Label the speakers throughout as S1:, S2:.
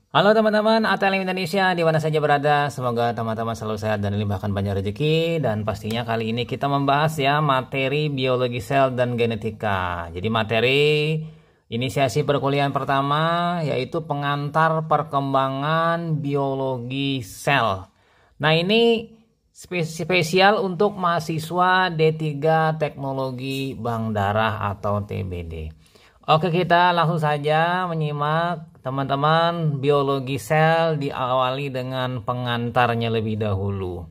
S1: Halo teman-teman, ATLM Indonesia di mana saja berada. Semoga teman-teman selalu sehat dan dilimpahkan banyak rezeki. Dan pastinya kali ini kita membahas ya materi biologi sel dan genetika. Jadi materi inisiasi perkuliahan pertama yaitu pengantar perkembangan biologi sel. Nah ini spesial untuk mahasiswa D3 Teknologi Bank Darah atau TBD. Oke, kita langsung saja menyimak teman-teman biologi sel diawali dengan pengantarnya lebih dahulu.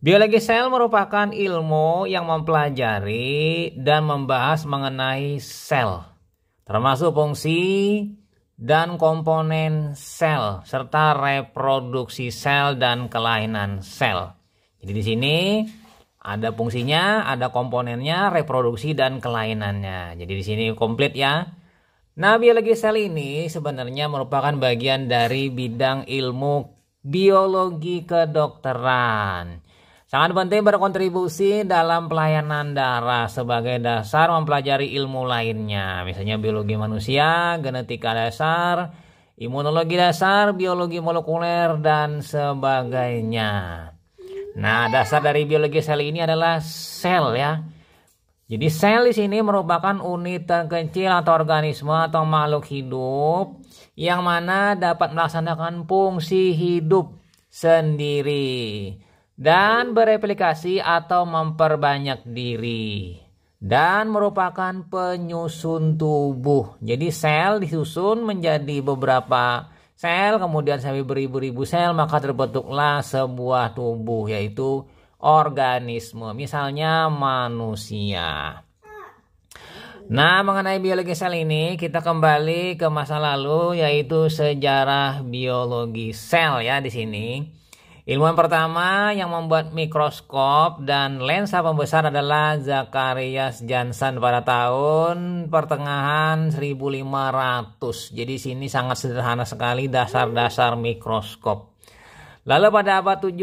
S1: Biologi sel merupakan ilmu yang mempelajari dan membahas mengenai sel, termasuk fungsi dan komponen sel serta reproduksi sel dan kelainan sel. Jadi di sini ada fungsinya, ada komponennya, reproduksi dan kelainannya. Jadi di sini komplit ya. Nah, biologi sel ini sebenarnya merupakan bagian dari bidang ilmu biologi kedokteran. Sangat penting berkontribusi dalam pelayanan darah sebagai dasar mempelajari ilmu lainnya. Misalnya biologi manusia, genetika dasar, imunologi dasar, biologi molekuler, dan sebagainya. Nah, dasar dari biologi sel ini adalah sel ya. Jadi sel di sini merupakan unit terkecil atau organisme atau makhluk hidup yang mana dapat melaksanakan fungsi hidup sendiri dan bereplikasi atau memperbanyak diri dan merupakan penyusun tubuh. Jadi sel disusun menjadi beberapa sel, kemudian sampai beribu-ribu sel, maka terbentuklah sebuah tubuh, yaitu organisme, misalnya manusia. Nah, mengenai biologi sel ini, kita kembali ke masa lalu, yaitu sejarah biologi sel ya di sini. Ilmuwan pertama yang membuat mikroskop dan lensa pembesar adalah Zacharias Janssen pada tahun pertengahan 1500. Jadi sini sangat sederhana sekali dasar-dasar mikroskop. Lalu pada abad 17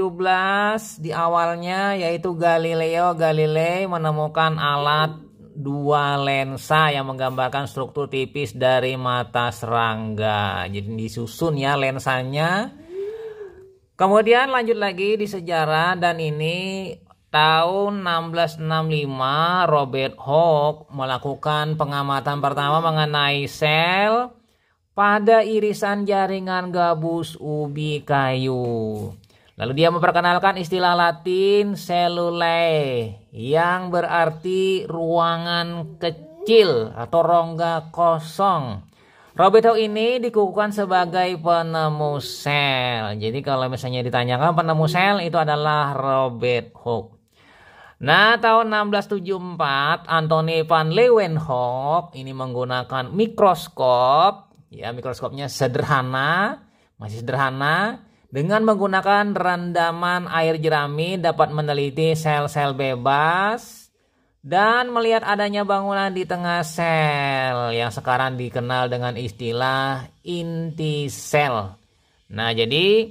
S1: di awalnya yaitu Galileo Galilei menemukan alat dua lensa yang menggambarkan struktur tipis dari mata serangga. Jadi disusun ya lensanya. Kemudian lanjut lagi di sejarah dan ini tahun 1665 Robert Hooke melakukan pengamatan pertama mengenai sel pada irisan jaringan gabus ubi kayu. Lalu dia memperkenalkan istilah Latin cellulae yang berarti ruangan kecil atau rongga kosong. Robert Hooke ini dikukuhkan sebagai penemu sel. Jadi kalau misalnya ditanyakan penemu sel itu adalah Robert Hooke. Nah, tahun 1674 Anthony van Leeuwenhoek ini menggunakan mikroskop. Ya, mikroskopnya sederhana, masih sederhana. Dengan menggunakan rendaman air jerami dapat meneliti sel-sel bebas dan melihat adanya bangunan di tengah sel yang sekarang dikenal dengan istilah inti sel. Nah, jadi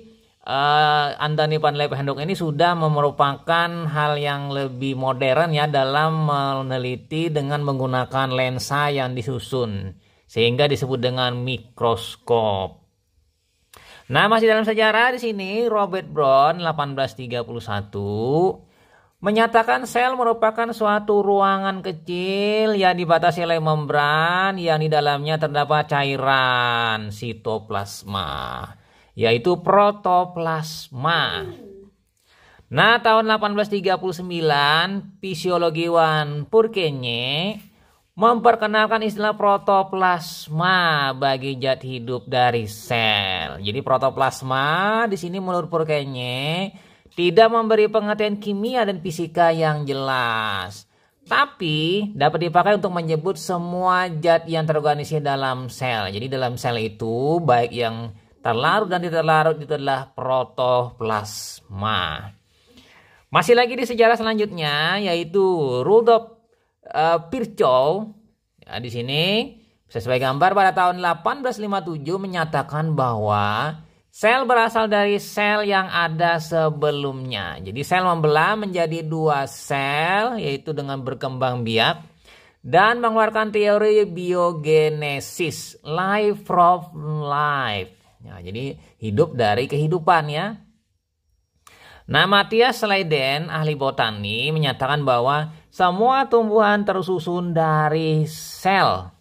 S1: Anthony van Leeuwenhoek ini sudah merupakan hal yang lebih modern ya dalam meneliti dengan menggunakan lensa yang disusun sehingga disebut dengan mikroskop. Nah, masih dalam sejarah di sini Robert Brown 1831 menyatakan sel merupakan suatu ruangan kecil yang dibatasi oleh membran yang di dalamnya terdapat cairan sitoplasma, yaitu protoplasma. Nah, tahun 1839 fisiologiwan Purkinje memperkenalkan istilah protoplasma bagi zat hidup dari sel. Jadi protoplasma di sini menurut Purkinje tidak memberi pengertian kimia dan fisika yang jelas, tapi dapat dipakai untuk menyebut semua zat yang terorganisir dalam sel. Jadi dalam sel itu baik yang terlarut dan tidak terlarut itu adalah protoplasma. Masih lagi di sejarah selanjutnya yaitu Rudolf Virchow. Ya, di sini sesuai gambar pada tahun 1857 menyatakan bahwa sel berasal dari sel yang ada sebelumnya. Jadi sel membelah menjadi dua sel yaitu dengan berkembang biak. dan mengeluarkan teori biogenesis, life from life. Nah, jadi hidup dari kehidupan ya. Nah, Matthias Leiden, ahli botani, menyatakan bahwa semua tumbuhan tersusun dari sel.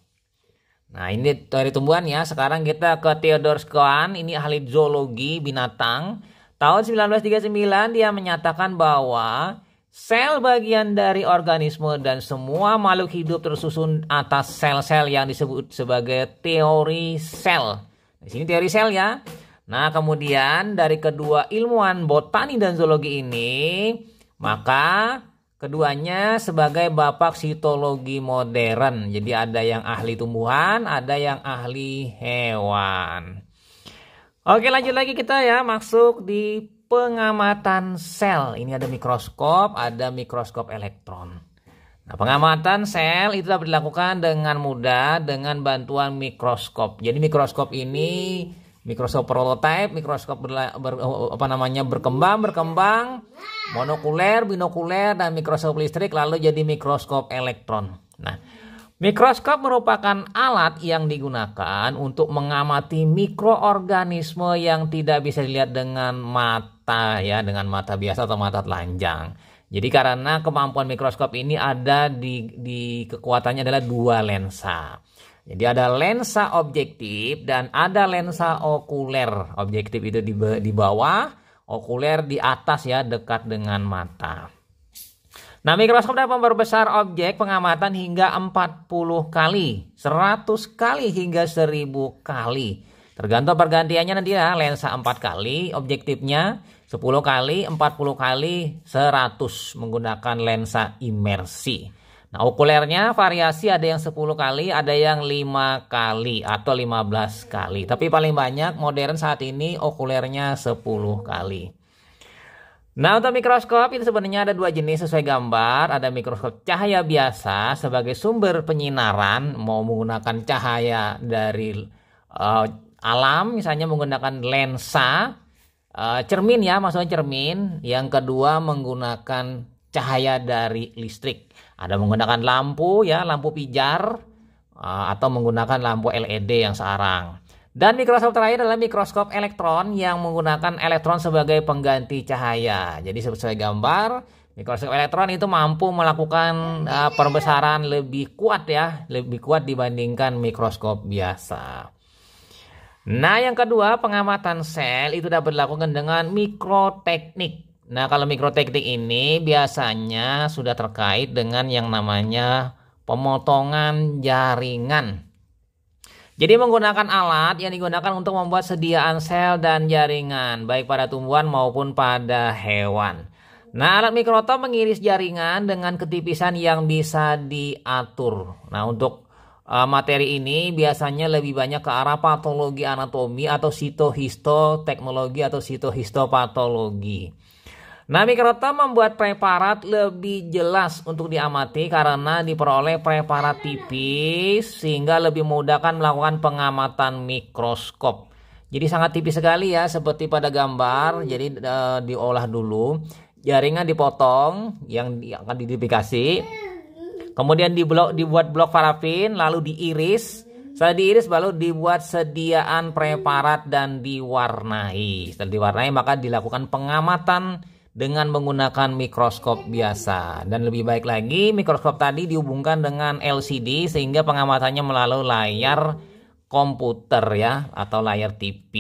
S1: Nah, ini teori tumbuhan ya. Sekarang kita ke Theodor Schwann, ini ahli zoologi binatang. Tahun 1939 dia menyatakan bahwa sel bagian dari organisme dan semua makhluk hidup tersusun atas sel-sel yang disebut sebagai teori sel. Di sini teori sel ya. Nah, kemudian dari kedua ilmuwan botani dan zoologi ini, maka keduanya sebagai bapak sitologi modern. Jadi ada yang ahli tumbuhan, ada yang ahli hewan. Oke, lanjut lagi kita ya, masuk di pengamatan sel. Ini ada mikroskop elektron. Nah, pengamatan sel itu dapat dilakukan dengan mudah dengan bantuan mikroskop. Jadi mikroskop ini mikroskop prototipe, mikroskop berkembang, monokuler, binokuler, dan mikroskop listrik, lalu jadi mikroskop elektron. Nah, mikroskop merupakan alat yang digunakan untuk mengamati mikroorganisme yang tidak bisa dilihat dengan mata ya, dengan mata biasa atau mata telanjang. Jadi karena kemampuan mikroskop ini ada di kekuatannya adalah dua lensa. Jadi ada lensa objektif dan ada lensa okuler. Objektif itu di bawah, okuler di atas ya, dekat dengan mata. Nah, mikroskop dapat memperbesar objek pengamatan hingga 40 kali, 100 kali hingga 1000 kali. Tergantung pergantiannya nanti ya, lensa 4 kali, objektifnya 10 kali, 40 kali, 100 menggunakan lensa imersi. Nah, okulernya variasi, ada yang 10 kali, ada yang 5 kali atau 15 kali. Tapi paling banyak modern saat ini okulernya 10 kali. Nah, untuk mikroskop itu sebenarnya ada dua jenis sesuai gambar. Ada mikroskop cahaya biasa sebagai sumber penyinaran, mau menggunakan cahaya dari alam, misalnya menggunakan lensa cermin ya, maksudnya cermin. Yang kedua menggunakan cahaya dari listrik. Ada menggunakan lampu ya, lampu pijar atau menggunakan lampu LED yang searang. Dan mikroskop terakhir adalah mikroskop elektron yang menggunakan elektron sebagai pengganti cahaya. Jadi sesuai gambar, mikroskop elektron itu mampu melakukan perbesaran lebih kuat ya, lebih kuat dibandingkan mikroskop biasa. Nah, yang kedua, pengamatan sel itu dapat dilakukan dengan mikroteknik. Nah, kalau mikroteknik ini biasanya sudah terkait dengan yang namanya pemotongan jaringan. Jadi menggunakan alat yang digunakan untuk membuat sediaan sel dan jaringan, baik pada tumbuhan maupun pada hewan. Nah, alat mikrotom mengiris jaringan dengan ketipisan yang bisa diatur. Nah, untuk materi ini biasanya lebih banyak ke arah patologi anatomi atau sitohistoteknologi atau sitohistopatologi. Nah, mikrotom membuat preparat lebih jelas untuk diamati karena diperoleh preparat tipis sehingga lebih memudahkan melakukan pengamatan mikroskop. Jadi sangat tipis sekali ya, seperti pada gambar. Jadi diolah dulu, jaringan dipotong yang akan diidentifikasi. Kemudian dibuat blok parafin, lalu diiris. Setelah diiris baru dibuat sediaan preparat dan diwarnai. Setelah diwarnai maka dilakukan pengamatan dengan menggunakan mikroskop biasa. Dan lebih baik lagi, mikroskop tadi dihubungkan dengan LCD sehingga pengamatannya melalui layar komputer ya, atau layar TV.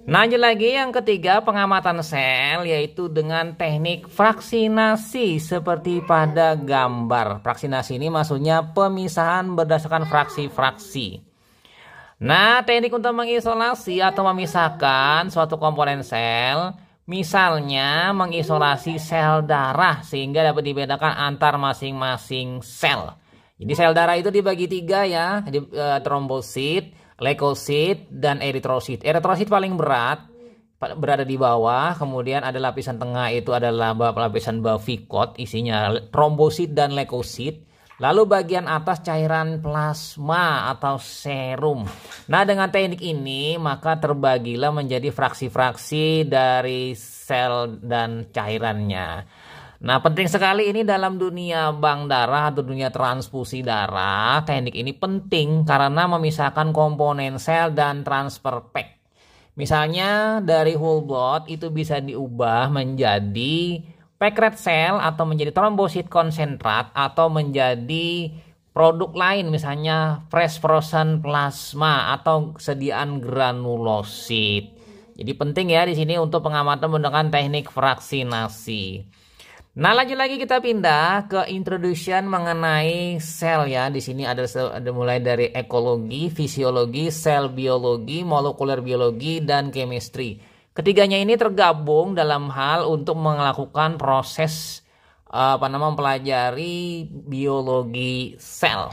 S1: Nah, lanjut lagi yang ketiga, pengamatan sel, yaitu dengan teknik fraksinasi seperti pada gambar. Fraksinasi ini maksudnya pemisahan berdasarkan fraksi-fraksi. Nah, teknik untuk mengisolasi atau memisahkan suatu komponen sel, misalnya mengisolasi sel darah sehingga dapat dibedakan antar masing-masing sel. Jadi sel darah itu dibagi 3 ya, trombosit, leukosit, dan eritrosit. Eritrosit paling berat, berada di bawah. Kemudian ada lapisan tengah, itu adalah lapisan bavikot, isinya trombosit dan leukosit. Lalu bagian atas cairan plasma atau serum. Nah, dengan teknik ini maka terbagilah menjadi fraksi-fraksi dari sel dan cairannya. Nah, penting sekali ini dalam dunia bank darah atau dunia transfusi darah. Teknik ini penting karena memisahkan komponen sel dan transfer pack. Misalnya dari whole blood itu bisa diubah menjadi pack red cell atau menjadi trombosit konsentrat atau menjadi produk lain, misalnya fresh frozen plasma atau sediaan granulosit. Jadi penting ya di sini untuk pengamatan menggunakan teknik fraksinasi. Nah, lanjut lagi kita pindah ke introduction mengenai sel ya. Di sini ada mulai dari ekologi, fisiologi, sel biologi, molekuler biologi, dan chemistry. Ketiganya ini tergabung dalam hal untuk melakukan proses mempelajari biologi sel.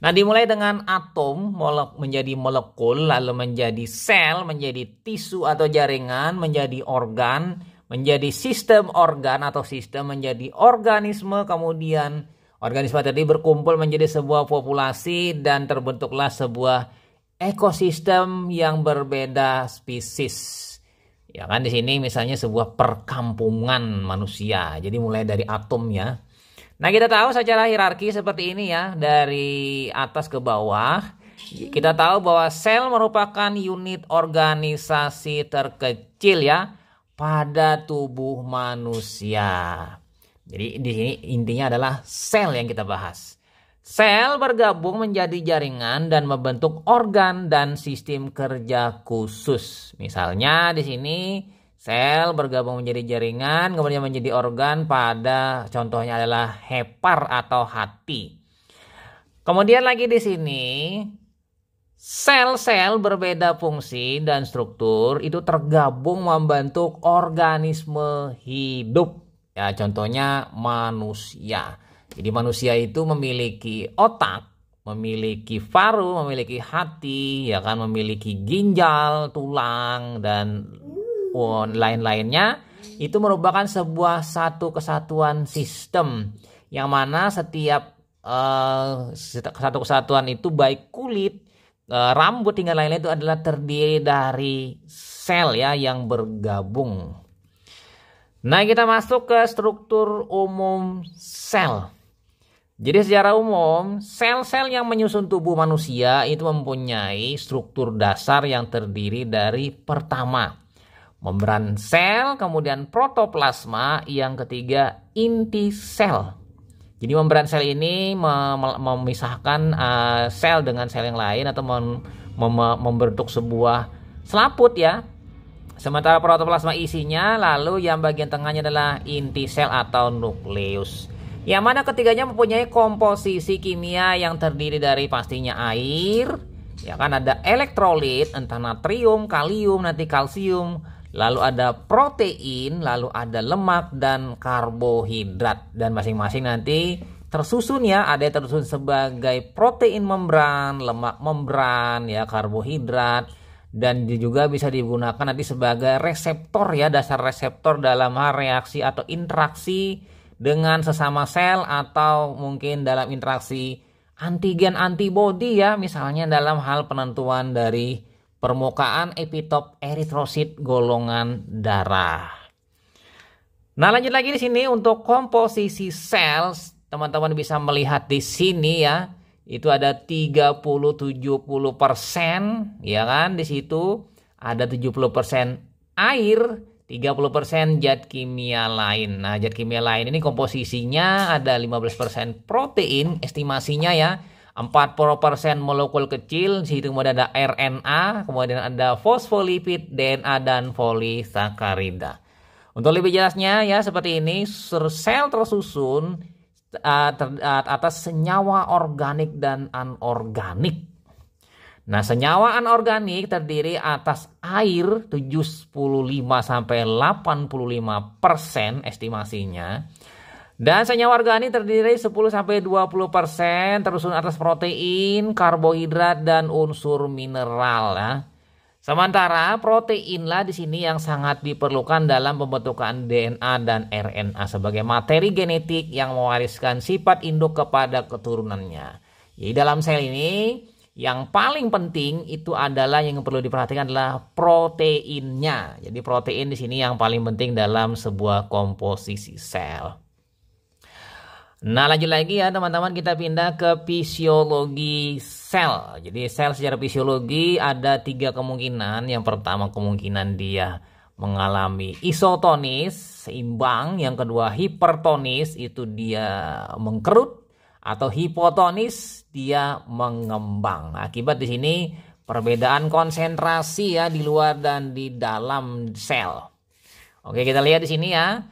S1: Nah, dimulai dengan atom menjadi molekul, lalu menjadi sel, menjadi tisu atau jaringan, menjadi organ, menjadi sistem organ atau sistem, menjadi organisme, kemudian organisme tadi berkumpul menjadi sebuah populasi dan terbentuklah sebuah ekosistem yang berbeda spesies. Ya kan, di sini misalnya sebuah perkampungan manusia. Jadi mulai dari atom ya. Nah, kita tahu secara hierarki seperti ini ya, dari atas ke bawah. Kita tahu bahwa sel merupakan unit organisasi terkecil ya pada tubuh manusia. Jadi di sini intinya adalah sel yang kita bahas. Sel bergabung menjadi jaringan dan membentuk organ dan sistem kerja khusus. Misalnya di sini sel bergabung menjadi jaringan, kemudian menjadi organ pada contohnya adalah hepar atau hati. Kemudian lagi di sini sel-sel berbeda fungsi dan struktur itu tergabung membentuk organisme hidup. Ya, contohnya manusia. Jadi manusia itu memiliki otak, memiliki paru, memiliki hati, ya kan, memiliki ginjal, tulang, dan lain-lainnya. Itu merupakan sebuah satu kesatuan sistem yang mana setiap satu kesatuan itu baik kulit, rambut hingga lain-lain itu adalah terdiri dari sel ya yang bergabung. Nah, kita masuk ke struktur umum sel. Jadi secara umum sel-sel yang menyusun tubuh manusia itu mempunyai struktur dasar yang terdiri dari pertama membran sel, kemudian protoplasma, yang ketiga inti sel. Jadi membran sel ini memisahkan sel dengan sel yang lain atau membentuk sebuah selaput ya. Sementara protoplasma isinya, lalu yang bagian tengahnya adalah inti sel atau nukleus. Yang mana ketiganya mempunyai komposisi kimia yang terdiri dari pastinya air, ya kan, ada elektrolit, entah natrium, kalium, nanti kalsium, lalu ada protein, lalu ada lemak dan karbohidrat, dan masing-masing nanti tersusun ya, ada yang tersusun sebagai protein membran, lemak membran ya, karbohidrat, dan juga bisa digunakan nanti sebagai reseptor ya, dasar reseptor dalam hal reaksi atau interaksi dengan sesama sel atau mungkin dalam interaksi antigen antibodi ya, misalnya dalam hal penentuan dari permukaan epitop eritrosit golongan darah. Nah, lanjut lagi di sini untuk komposisi sel, teman-teman bisa melihat di sini ya. Itu ada 30-70% ya kan, di situ ada 70% air, 30% zat kimia lain. Nah, zat kimia lain ini komposisinya ada 15% protein estimasinya ya. 40% molekul kecil, di situ kemudian ada RNA, kemudian ada fosfolipid, DNA, dan polisakarida. Untuk lebih jelasnya ya seperti ini, sel tersusun atas senyawa organik dan anorganik. Nah, senyawa anorganik terdiri atas air 75-85% estimasinya. Dan senyawa organik terdiri 10-20% tersusun atas protein, karbohidrat, dan unsur mineral ya. Sementara proteinlah di sini yang sangat diperlukan dalam pembentukan DNA dan RNA sebagai materi genetik yang mewariskan sifat induk kepada keturunannya. Jadi dalam sel ini Yang paling penting itu adalah yang perlu diperhatikan adalah proteinnya. Jadi protein di sini yang paling penting dalam sebuah komposisi sel. Nah, lanjut lagi ya teman-teman, kita pindah ke fisiologi sel. Jadi sel secara fisiologi ada 3 kemungkinan. Yang pertama kemungkinan dia mengalami isotonis, seimbang. Yang kedua hipertonis, itu dia mengkerut. Atau hipotonis, dia mengembang. Akibat di sini perbedaan konsentrasi ya di luar dan di dalam sel. Oke, kita lihat di sini ya.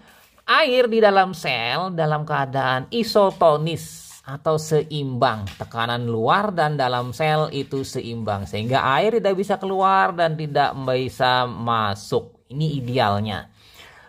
S1: Air di dalam sel dalam keadaan isotonis atau seimbang. Tekanan luar dan dalam sel itu seimbang. Sehingga air tidak bisa keluar dan tidak bisa masuk. Ini idealnya.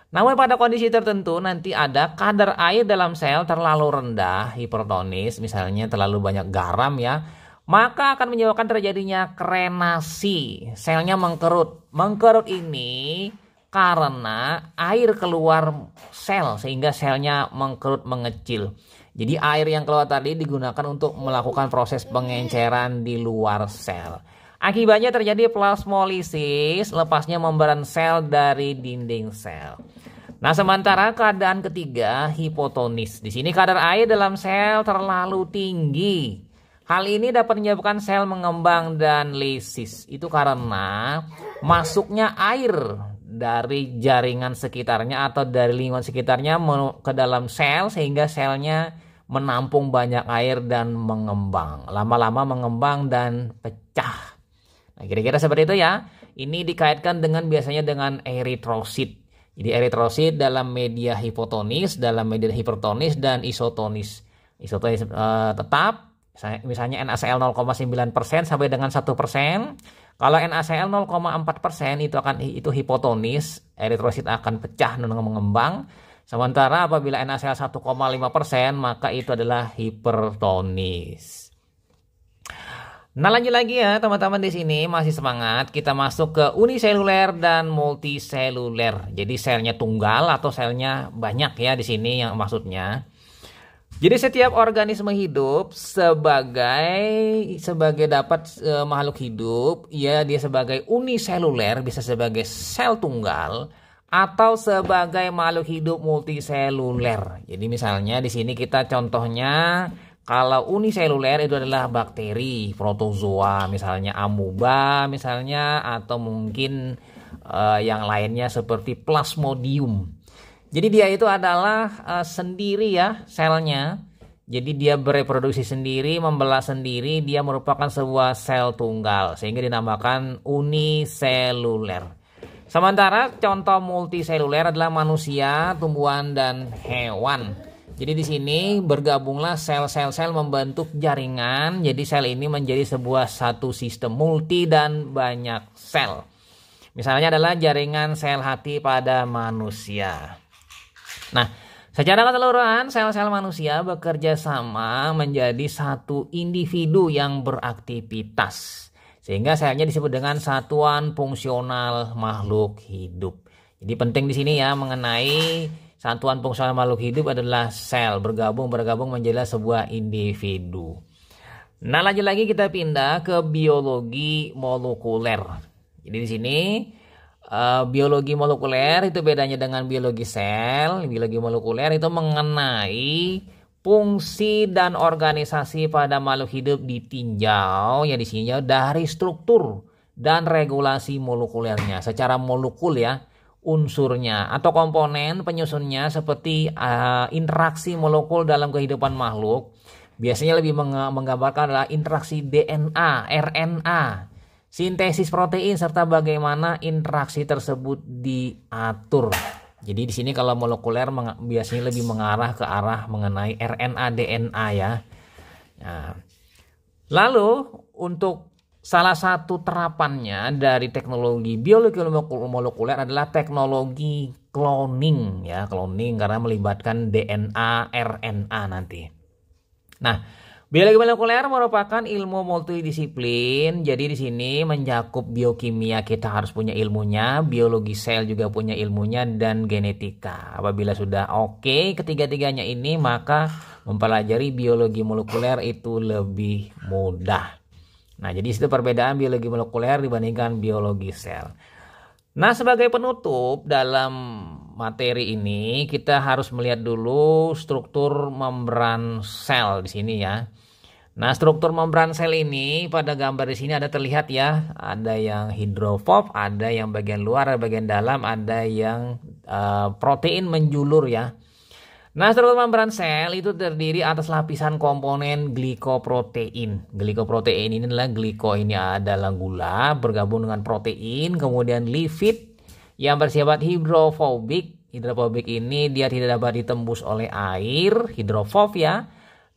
S1: Namun pada kondisi tertentu nanti ada kadar air dalam sel terlalu rendah, hipertonis, misalnya terlalu banyak garam ya, maka akan menyebabkan terjadinya krenasi, selnya mengkerut. Mengkerut ini karena air keluar sel sehingga selnya mengkerut mengecil. Jadi air yang keluar tadi digunakan untuk melakukan proses pengenceran di luar sel. Akibatnya terjadi plasmolisis, lepasnya membran sel dari dinding sel. Nah, sementara keadaan ketiga, hipotonis. Di sini kadar air dalam sel terlalu tinggi. Hal ini dapat menyebabkan sel mengembang dan lisis. Itu karena masuknya air dari jaringan sekitarnya atau dari lingkungan sekitarnya ke dalam sel sehingga selnya menampung banyak air dan mengembang. Lama-lama mengembang dan pecah. Nah, kira-kira seperti itu ya. Ini dikaitkan dengan biasanya dengan eritrosit. Jadi eritrosit dalam media hipotonis, dalam media hipertonis, dan isotonis. Isotonis tetap, misalnya NaCl 0,9% sampai dengan 1%. Kalau NaCl 0,4% itu hipotonis, eritrosit akan pecah dan mengembang. Sementara apabila NaCl 1,5% maka itu adalah hipertonis. Nah, lanjut lagi ya teman-teman, di sini masih semangat. Kita masuk ke uniseluler dan multiseluler. Jadi selnya tunggal atau selnya banyak ya di sini yang maksudnya. Jadi setiap organisme hidup sebagai dapat makhluk hidup, ya dia sebagai uniseluler, bisa sebagai sel tunggal atau sebagai makhluk hidup multiseluler. Jadi misalnya di sini kita contohnya, kalau uniseluler itu adalah bakteri, protozoa, misalnya amuba misalnya, atau mungkin yang lainnya seperti plasmodium. Jadi dia itu adalah sendiri ya selnya. Jadi dia bereproduksi sendiri, membelah sendiri, dia merupakan sebuah sel tunggal sehingga dinamakan uniseluler. Sementara contoh multiseluler adalah manusia, tumbuhan, dan hewan. Jadi di sini bergabunglah sel-sel membentuk jaringan. Jadi sel ini menjadi sebuah satu sistem multi dan banyak sel. Misalnya adalah jaringan sel hati pada manusia. Nah, secara keseluruhan sel-sel manusia bekerja sama menjadi satu individu yang beraktivitas. Sehingga selnya disebut dengan satuan fungsional makhluk hidup. Jadi penting di sini ya mengenai satuan fungsional makhluk hidup adalah sel, bergabung menjadi sebuah individu. Nah, lanjut lagi kita pindah ke biologi molekuler. Jadi di sini biologi molekuler itu bedanya dengan biologi sel. Biologi molekuler itu mengenai fungsi dan organisasi pada makhluk hidup ditinjau dari struktur dan regulasi molekulernya secara molekul ya. Unsurnya atau komponen penyusunnya seperti interaksi molekul dalam kehidupan makhluk. Biasanya lebih menggambarkan adalah interaksi DNA, RNA, sintesis protein, serta bagaimana interaksi tersebut diatur. Jadi di sini kalau molekuler biasanya lebih mengarah ke arah mengenai RNA, DNA ya. Nah, lalu untuk salah satu terapannya dari teknologi biologi molekuler adalah teknologi cloning ya, cloning karena melibatkan DNA, RNA nanti. Nah, biologi molekuler merupakan ilmu multidisiplin. Jadi di sini mencakup biokimia, kita harus punya ilmunya, biologi sel juga punya ilmunya, dan genetika. Apabila sudah oke ketiga-tiganya ini, maka mempelajari biologi molekuler itu lebih mudah. Nah, jadi itu perbedaan biologi molekuler dibandingkan biologi sel. Nah, sebagai penutup dalam materi ini kita harus melihat dulu struktur membran sel di sini ya. Nah, struktur membran sel ini pada gambar di sini ada terlihat ya, ada yang hidrofob, ada yang bagian luar, ada bagian dalam, ada yang protein menjulur ya. Nah, struktur membran sel itu terdiri atas lapisan komponen glikoprotein. Glikoprotein ini adalah ini adalah gula bergabung dengan protein, kemudian lipid yang bersifat hidrofobik. Hidrofobik ini dia tidak dapat ditembus oleh air, hidrofob ya.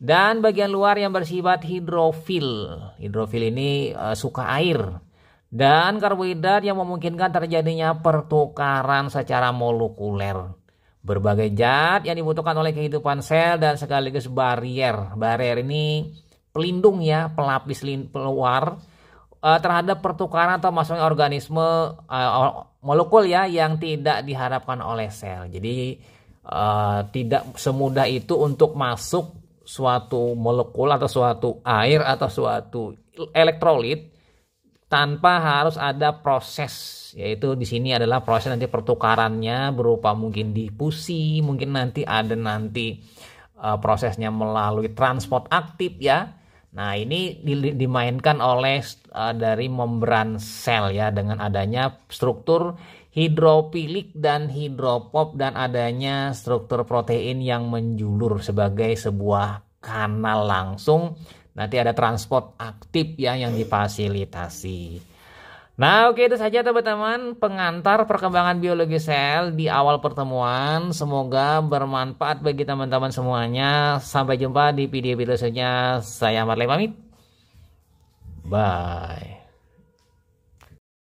S1: Dan bagian luar yang bersifat hidrofil. Hidrofil ini suka air. Dan karbohidrat yang memungkinkan terjadinya pertukaran secara molekuler. Berbagai zat yang dibutuhkan oleh kehidupan sel dan sekaligus barier. Barier ini pelindung ya, pelapis luar terhadap pertukaran atau masuknya organisme molekul ya yang tidak diharapkan oleh sel. Jadi tidak semudah itu untuk masuk suatu molekul atau suatu air atau suatu elektrolit tanpa harus ada proses, yaitu di sini adalah proses nanti pertukarannya berupa mungkin difusi, mungkin nanti ada prosesnya melalui transport aktif ya. Nah, ini dimainkan oleh dari membran sel ya dengan adanya struktur hidrofilik dan hidrofob dan adanya struktur protein yang menjulur sebagai sebuah kanal langsung. Nanti ada transport aktif ya yang difasilitasi. Nah, oke, itu saja teman-teman pengantar perkembangan biologi sel di awal pertemuan. Semoga bermanfaat bagi teman-teman semuanya. Sampai jumpa di video-video selanjutnya. Saya Marley pamit. Bye.